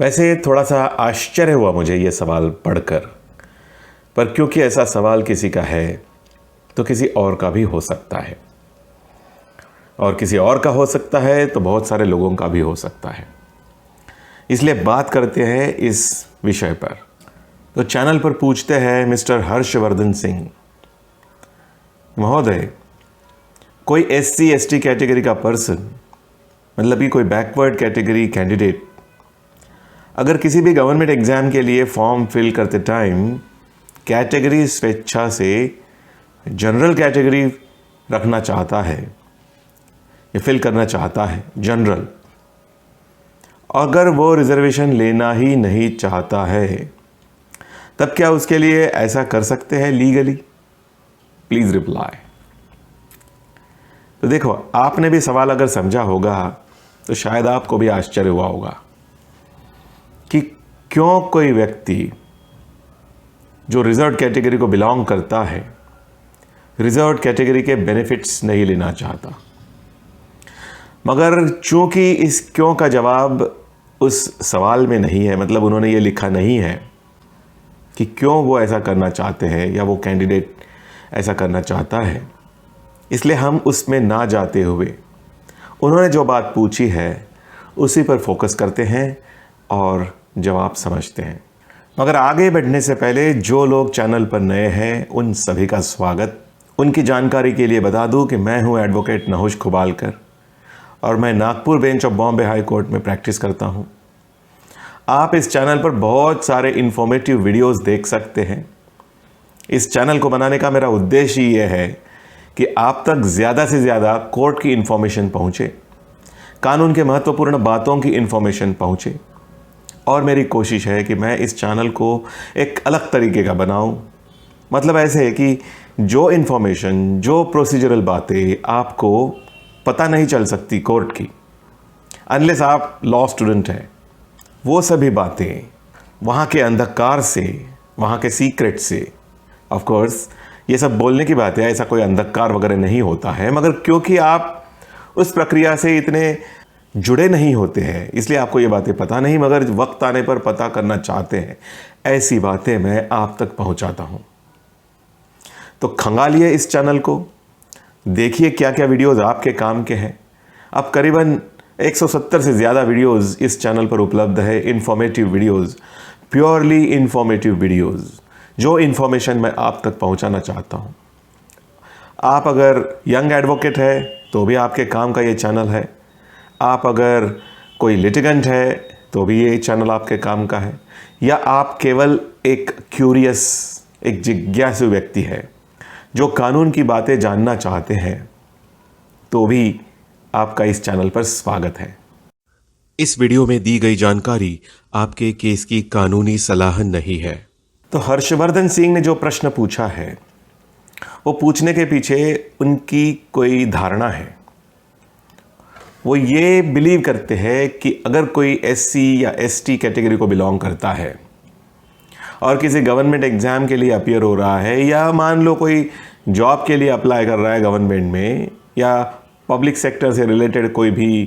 वैसे थोड़ा सा आश्चर्य हुआ मुझे ये सवाल पढ़कर, पर क्योंकि ऐसा सवाल किसी का है तो किसी और का भी हो सकता है, और किसी और का हो सकता है तो बहुत सारे लोगों का भी हो सकता है। इसलिए बात करते हैं इस विषय पर। तो चैनल पर पूछते हैं मिस्टर हर्षवर्धन सिंह, महोदय, कोई SC ST कैटेगरी का पर्सन, मतलब कि कोई बैकवर्ड कैटेगरी कैंडिडेट, अगर किसी भी गवर्नमेंट एग्जाम के लिए फॉर्म फिल करते टाइम कैटेगरी स्वेच्छा से जनरल कैटेगरी रखना चाहता है या फिल करना चाहता है जनरल, अगर वो रिजर्वेशन लेना ही नहीं चाहता है, तब क्या उसके लिए ऐसा कर सकते हैं लीगली? Please reply. तो देखो, आपने भी सवाल अगर समझा होगा तो शायद आपको भी आश्चर्य हुआ होगा कि क्यों कोई व्यक्ति जो रिजर्व कैटेगरी को बिलोंग करता है रिजर्व कैटेगरी के बेनिफिट्स नहीं लेना चाहता। मगर चूंकि इस क्यों का जवाब उस सवाल में नहीं है, मतलब उन्होंने ये लिखा नहीं है कि क्यों वो ऐसा करना चाहते हैं या वो कैंडिडेट ऐसा करना चाहता है, इसलिए हम उसमें ना जाते हुए उन्होंने जो बात पूछी है उसी पर फोकस करते हैं और जवाब समझते हैं। मगर आगे बढ़ने से पहले जो लोग चैनल पर नए हैं उन सभी का स्वागत। उनकी जानकारी के लिए बता दूं कि मैं हूं एडवोकेट नहुष खुबालकर और मैं Nagpur bench of Bombay high court में प्रैक्टिस करता हूं। आप इस चैनल पर बहुत सारे इंफॉर्मेटिव वीडियोस देख सकते हैं। इस चैनल को बनाने का मेरा उद्देश्य ये है कि आप तक ज़्यादा से ज़्यादा कोर्ट की इन्फॉर्मेशन पहुँचे, कानून के महत्वपूर्ण बातों की इन्फॉर्मेशन पहुँचे, और मेरी कोशिश है कि मैं इस चैनल को एक अलग तरीके का बनाऊं। मतलब ऐसे है कि जो इन्फॉर्मेशन, जो प्रोसीजरल बातें आपको पता नहीं चल सकती कोर्ट की, अनलेस आप लॉ स्टूडेंट हैं, वो सभी बातें वहाँ के अंधकार से, वहाँ के सीक्रेट से, ऑफ कोर्स ये सब बोलने की बात है, ऐसा कोई अंधकार वगैरह नहीं होता है, मगर क्योंकि आप उस प्रक्रिया से इतने जुड़े नहीं होते हैं इसलिए आपको ये बातें पता नहीं, मगर वक्त आने पर पता करना चाहते हैं, ऐसी बातें मैं आप तक पहुंचाता हूं। तो खंगालिए इस चैनल को, देखिए क्या क्या वीडियोस आपके काम के हैं। अब करीबन 170 से ज़्यादा वीडियोस इस चैनल पर उपलब्ध है, informative videos, purely informative videos, जो इन्फॉर्मेशन मैं आप तक पहुंचाना चाहता हूं। आप अगर यंग एडवोकेट है तो भी आपके काम का ये चैनल है, आप अगर कोई लिटिगेंट है तो भी ये चैनल आपके काम का है, या आप केवल एक क्यूरियस, एक जिज्ञासु व्यक्ति है जो कानून की बातें जानना चाहते हैं, तो भी आपका इस चैनल पर स्वागत है। इस वीडियो में दी गई जानकारी आपके केस की कानूनी सलाह नहीं है। तो हर्षवर्धन सिंह ने जो प्रश्न पूछा है वो पूछने के पीछे उनकी कोई धारणा है। वो ये बिलीव करते हैं कि अगर कोई SC या ST कैटेगरी को बिलोंग करता है और किसी गवर्नमेंट एग्ज़ाम के लिए अपीयर हो रहा है, या मान लो कोई जॉब के लिए अप्लाई कर रहा है गवर्नमेंट में, या पब्लिक सेक्टर से रिलेटेड कोई भी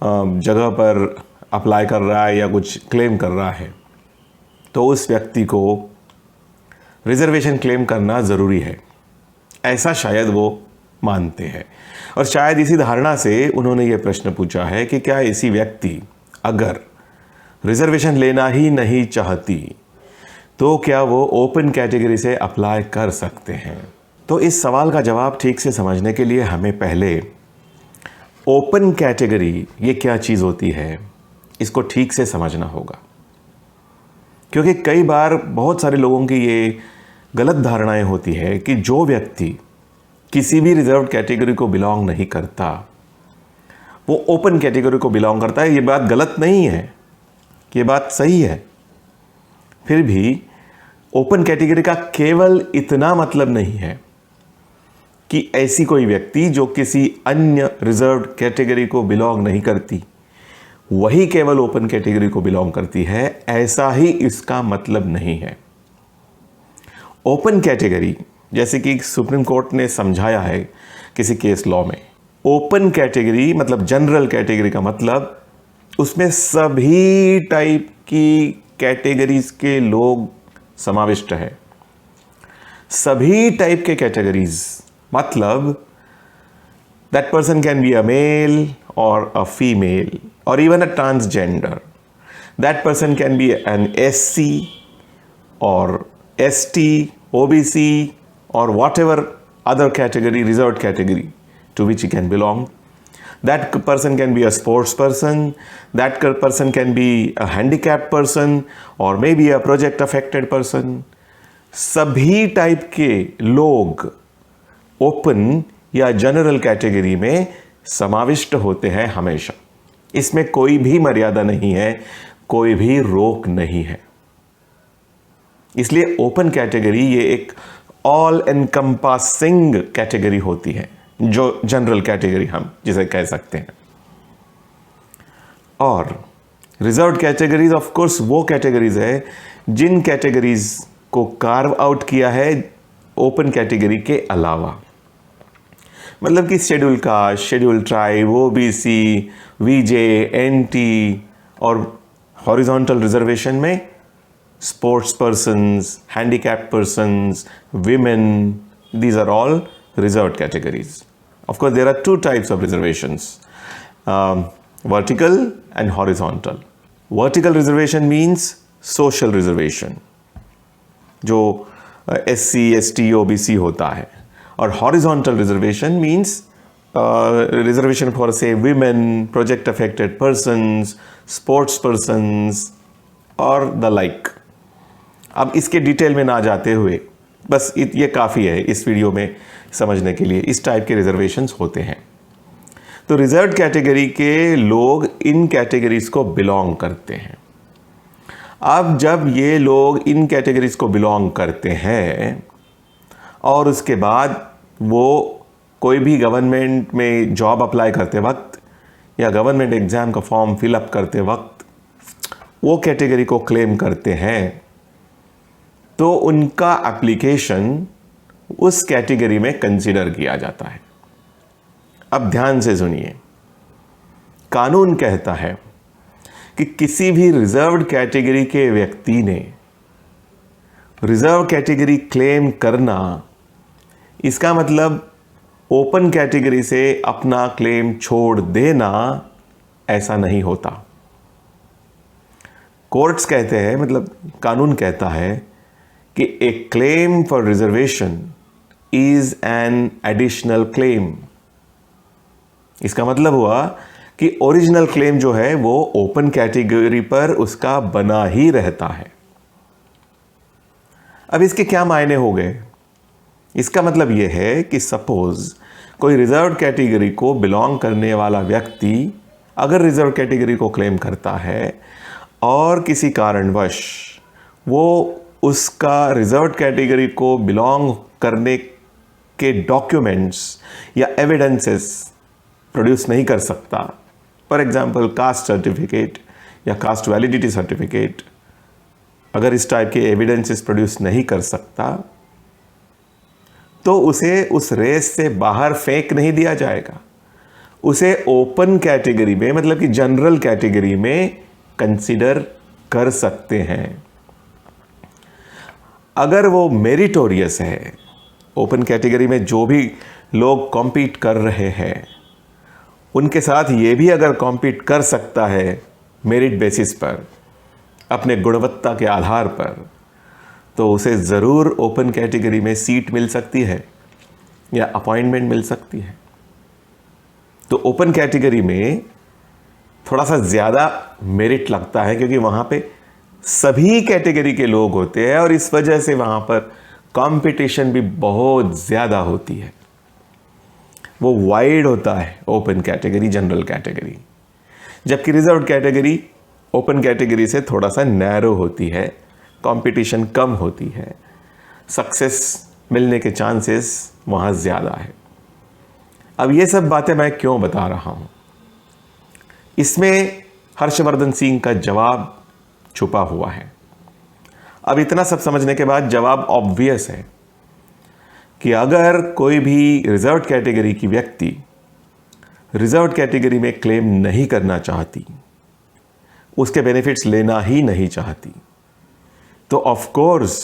जगह पर अप्लाई कर रहा है या कुछ क्लेम कर रहा है, तो उस व्यक्ति को रिजर्वेशन क्लेम करना ज़रूरी है, ऐसा शायद वो मानते हैं। और शायद इसी धारणा से उन्होंने ये प्रश्न पूछा है कि क्या ऐसी व्यक्ति अगर रिजर्वेशन लेना ही नहीं चाहती तो क्या वो ओपन कैटेगरी से अप्लाई कर सकते हैं? तो इस सवाल का जवाब ठीक से समझने के लिए हमें पहले ओपन कैटेगरी ये क्या चीज़ होती है इसको ठीक से समझना होगा, क्योंकि कई बार बहुत सारे लोगों की ये गलत धारणाएं होती है कि जो व्यक्ति किसी भी रिजर्व कैटेगरी को बिलोंग नहीं करता वो ओपन कैटेगरी को बिलोंग करता है। ये बात गलत नहीं है, ये बात सही है। फिर भी ओपन कैटेगरी का केवल इतना मतलब नहीं है कि ऐसी कोई व्यक्ति जो किसी अन्य रिजर्व कैटेगरी को बिलोंग नहीं करती वही केवल ओपन कैटेगरी को बिलोंग करती है, ऐसा ही इसका मतलब नहीं है। ओपन कैटेगरी, जैसे कि सुप्रीम कोर्ट ने समझाया है किसी केस लॉ में, ओपन कैटेगरी मतलब जनरल कैटेगरी का मतलब उसमें सभी टाइप की कैटेगरीज के लोग समाविष्ट है। सभी टाइप के कैटेगरीज, मतलब that person can be a male और अ फीमेल और even a transgender. That person can be an SC or ST, OBC or whatever other category, reserved category to which he can belong. That person can be a sports person, that person can be a handicapped person or maybe a project affected person. सभी type के लोग open या general category में समाविष्ट होते हैं हमेशा। इसमें कोई भी मर्यादा नहीं है, कोई भी रोक नहीं है। इसलिए ओपन कैटेगरी ये एक ऑल एनकम्पासिंग कैटेगरी होती है, जो जनरल कैटेगरी हम जिसे कह सकते हैं। और रिजर्व्ड कैटेगरीज ऑफ कोर्स वो कैटेगरीज है जिन कैटेगरीज को कार्व आउट किया है ओपन कैटेगरी के अलावा। मतलब कि schedule caste, schedule tribe, OBC, VJ, NT और हॉरिजॉन्टल रिजर्वेशन में sports persons, handicapped persons, women, these are all reserved categories. Of course, there are two types of reservations, vertical and horizontal. Vertical reservation means social reservation, जो SC, ST, OBC होता है, और horizontal reservation means reservation for say women, project affected persons, sports persons और the like. अब इसके detail में ना जाते हुए बस ये काफ़ी है इस वीडियो में समझने के लिए, इस टाइप के रिजर्वेशंस होते हैं। तो रिजर्व्ड कैटेगरी के लोग इन कैटेगरीज को बिलोंग करते हैं। अब जब ये लोग इन कैटेगरीज को बिलोंग करते हैं और उसके बाद वो कोई भी गवर्नमेंट में जॉब अप्लाई करते वक्त या गवर्नमेंट एग्ज़ाम का फॉर्म फिलअप करते वक्त वो कैटेगरी को क्लेम करते हैं, तो उनका एप्लीकेशन उस कैटेगरी में कंसीडर किया जाता है। अब ध्यान से सुनिए, कानून कहता है कि किसी भी रिजर्व्ड कैटेगरी के व्यक्ति ने रिजर्व कैटेगरी क्लेम करना, इसका मतलब ओपन कैटेगरी से अपना क्लेम छोड़ देना ऐसा नहीं होता। कोर्ट्स कहते हैं, मतलब कानून कहता है कि a claim for reservation is an additional claim. इसका मतलब हुआ कि ओरिजिनल क्लेम जो है वो ओपन कैटेगरी पर उसका बना ही रहता है। अब इसके क्या मायने हो गए? इसका मतलब यह है कि सपोज कोई रिजर्व कैटेगरी को बिलोंग करने वाला व्यक्ति अगर रिजर्व कैटेगरी को क्लेम करता है और किसी कारणवश वो उसका रिजर्व कैटेगरी को बिलोंग करने के डॉक्यूमेंट्स या एविडेंसेस प्रोड्यूस नहीं कर सकता, फॉर एग्जांपल कास्ट सर्टिफिकेट या कास्ट वैलिडिटी सर्टिफिकेट, अगर इस टाइप के एविडेंसेस प्रोड्यूस नहीं कर सकता तो उसे उस रेस से बाहर फेंक नहीं दिया जाएगा, उसे ओपन कैटेगरी में मतलब कि जनरल कैटेगरी में कंसीडर कर सकते हैं। अगर वो मेरिटोरियस है, ओपन कैटेगरी में जो भी लोग कॉम्पीट कर रहे हैं उनके साथ ये भी अगर कॉम्पीट कर सकता है मेरिट बेसिस पर, अपने गुणवत्ता के आधार पर, तो उसे ज़रूर ओपन कैटेगरी में सीट मिल सकती है या अपॉइंटमेंट मिल सकती है। तो ओपन कैटेगरी में थोड़ा सा ज़्यादा मेरिट लगता है क्योंकि वहाँ पे सभी कैटेगरी के लोग होते हैं और इस वजह से वहाँ पर कंपटीशन भी बहुत ज़्यादा होती है। वो वाइड होता है ओपन कैटेगरी, जनरल कैटेगरी, जबकि रिजर्व्ड कैटेगरी ओपन कैटेगरी से थोड़ा सा नैरो होती है, कंपटीशन कम होती है, सक्सेस मिलने के चांसेस वहाँ ज़्यादा है। अब ये सब बातें मैं क्यों बता रहा हूँ? इसमें हर्षवर्धन सिंह का जवाब छुपा हुआ है। अब इतना सब समझने के बाद जवाब ऑब्वियस है कि अगर कोई भी रिजर्व्ड कैटेगरी की व्यक्ति रिजर्व्ड कैटेगरी में क्लेम नहीं करना चाहती, उसके बेनिफिट्स लेना ही नहीं चाहती, तो ऑफ कोर्स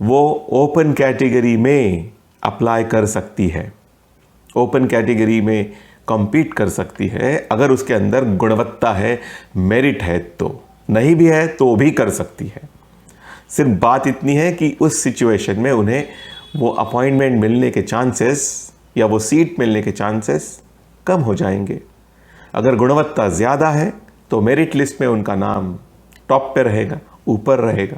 वो ओपन कैटेगरी में अप्लाई कर सकती है, ओपन कैटेगरी में कॉम्पीट कर सकती है अगर उसके अंदर गुणवत्ता है, मेरिट है। तो नहीं भी है तो भी कर सकती है। सिर्फ बात इतनी है कि उस सिचुएशन में उन्हें वो अपॉइंटमेंट मिलने के चांसेस या वो सीट मिलने के चांसेस कम हो जाएंगे। अगर गुणवत्ता ज़्यादा है तो मेरिट लिस्ट में उनका नाम टॉप पे रहेगा, ऊपर रहेगा,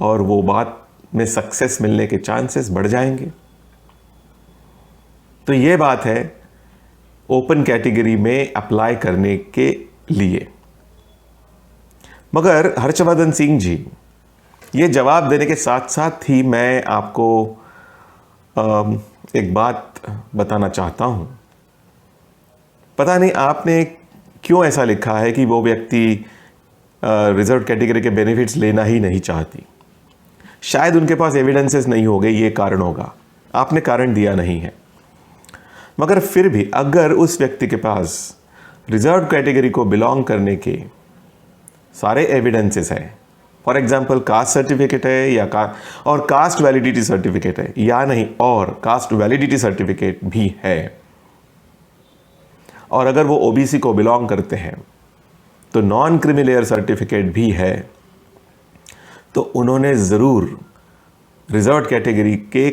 और वो बात में सक्सेस मिलने के चांसेस बढ़ जाएंगे। तो ये बात है ओपन कैटेगरी में अप्लाई करने के लिए। मगर हर्षवर्धन सिंह जी, ये जवाब देने के साथ साथ ही मैं आपको एक बात बताना चाहता हूँ। पता नहीं आपने क्यों ऐसा लिखा है कि वो व्यक्ति रिजर्व कैटेगरी के बेनिफिट्स लेना ही नहीं चाहती। शायद उनके पास एविडेंसेस नहीं हो गए, ये कारण होगा। आपने कारण दिया नहीं है। मगर फिर भी अगर उस व्यक्ति के पास रिजर्व कैटेगरी को बिलोंग करने के सारे एविडेंसेस हैं, फॉर एग्जांपल कास्ट सर्टिफिकेट है और कास्ट वैलिडिटी सर्टिफिकेट है, या नहीं और कास्ट वैलिडिटी सर्टिफिकेट भी है, और अगर वो ओबीसी को बिलोंग करते हैं तो नॉन क्रीमी सर्टिफिकेट भी है, तो उन्होंने ज़रूर रिजर्व कैटेगरी के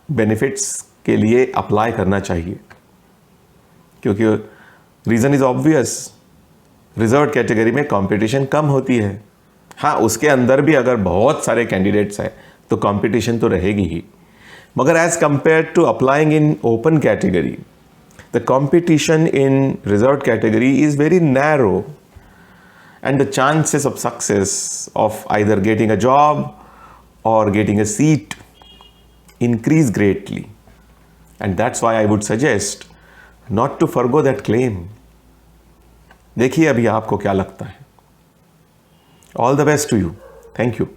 बेनिफिट्स के लिए अप्लाई करना चाहिए। क्योंकि reason is obvious, reserve category में कंपटीशन कम होती है। हाँ, उसके अंदर भी अगर बहुत सारे कैंडिडेट्स हैं तो कंपटीशन तो रहेगी ही, मगर as compare to applying in open category, the competition in reserved category is very narrow, and the chances of success of either getting a job or getting a seat increase greatly, and that's why I would suggest not to forgo that claim. देखिए अभी आपको क्या लगता है। All the best to you. Thank you.